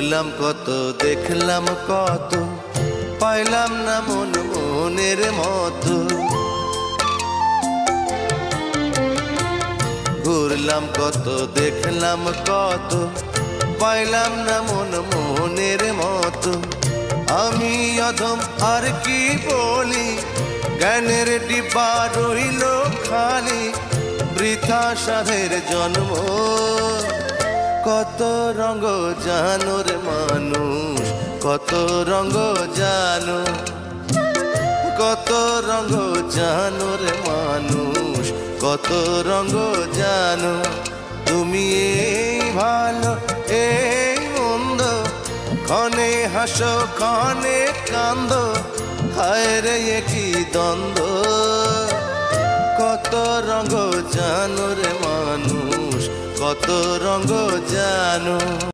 ঘুরলাম কত, দেখলাম কত, পাইলাম না মন মনের মতো। ঘুরলাম কত, দেখলাম কত, পাইলাম না মন মনের মতো। আমি অধম আর কি বলি, জ্ঞানের ডিব্বা রইল খালি, বৃথা সাধের জন্ম। কত রঙ জানো রে মানুষ, কত রঙ জানো, কত রঙ জানো রে মানুষ, কত রঙ জানো। তুমি এই ভালো এই মন্দ, ক্ষণে হাসো ক্ষণে কান্দো, হায় রে কি দ্বন্দ্ব। কত রঙ জানো রে মানুষ, কত রঙ জানো।